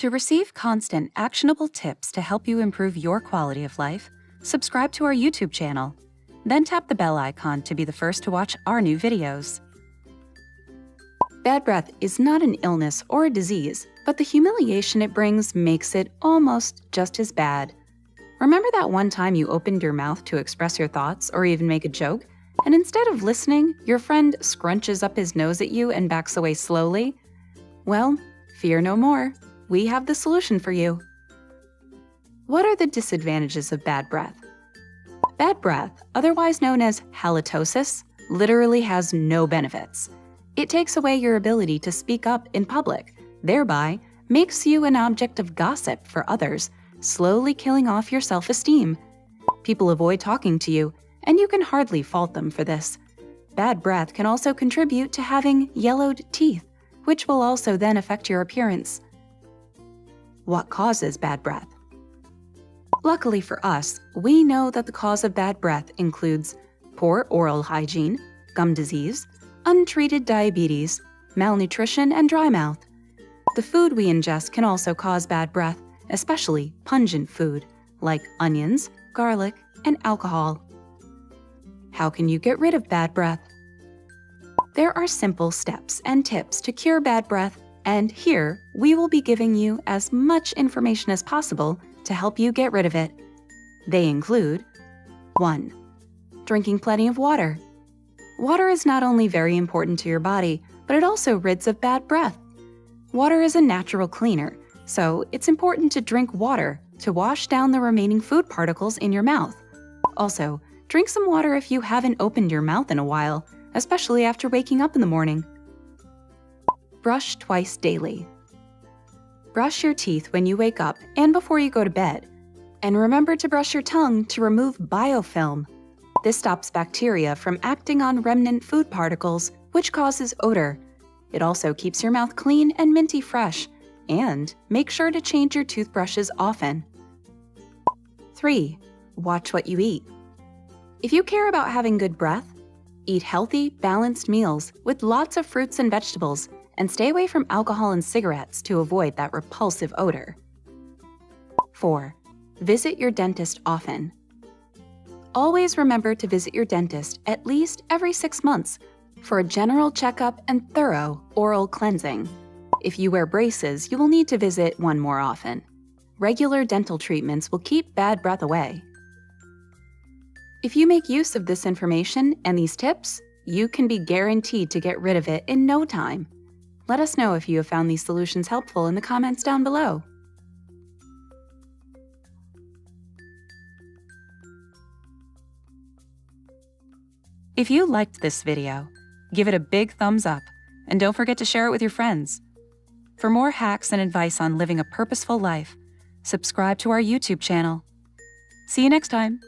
To receive constant, actionable tips to help you improve your quality of life, subscribe to our YouTube channel. Then tap the bell icon to be the first to watch our new videos. Bad breath is not an illness or a disease, but the humiliation it brings makes it almost just as bad. Remember that one time you opened your mouth to express your thoughts or even make a joke, and instead of listening, your friend scrunches up his nose at you and backs away slowly? Well, fear no more. We have the solution for you. What are the disadvantages of bad breath? Bad breath, otherwise known as halitosis, literally has no benefits. It takes away your ability to speak up in public, thereby makes you an object of gossip for others, slowly killing off your self-esteem. People avoid talking to you, and you can hardly fault them for this. Bad breath can also contribute to having yellowed teeth, which will also then affect your appearance. What causes bad breath? Luckily for us, we know that the cause of bad breath includes poor oral hygiene, gum disease, untreated diabetes, malnutrition, and dry mouth. The food we ingest can also cause bad breath, especially pungent food like onions, garlic, and alcohol. How can you get rid of bad breath? There are simple steps and tips to cure bad breath, and here we will be giving you as much information as possible to help you get rid of it. They include 1. Drinking plenty of water. Water is not only very important to your body, but it also rids of bad breath. Water is a natural cleaner, so it's important to drink water to wash down the remaining food particles in your mouth. Also, drink some water if you haven't opened your mouth in a while, especially after waking up in the morning. Brush twice daily. Brush your teeth when you wake up and before you go to bed. And remember to brush your tongue to remove biofilm. This stops bacteria from acting on remnant food particles, which causes odor. It also keeps your mouth clean and minty fresh. And make sure to change your toothbrushes often. 3. Watch what you eat. If you care about having good breath, eat healthy, balanced meals with lots of fruits and vegetables, and stay away from alcohol and cigarettes to avoid that repulsive odor. 4. Visit your dentist often. Always remember to visit your dentist at least every 6 months for a general checkup and thorough oral cleansing. If you wear braces, you will need to visit one more often. Regular dental treatments will keep bad breath away. If you make use of this information and these tips, you can be guaranteed to get rid of it in no time. Let us know if you have found these solutions helpful in the comments down below. If you liked this video, give it a big thumbs up and don't forget to share it with your friends. For more hacks and advice on living a purposeful life, subscribe to our YouTube channel. See you next time.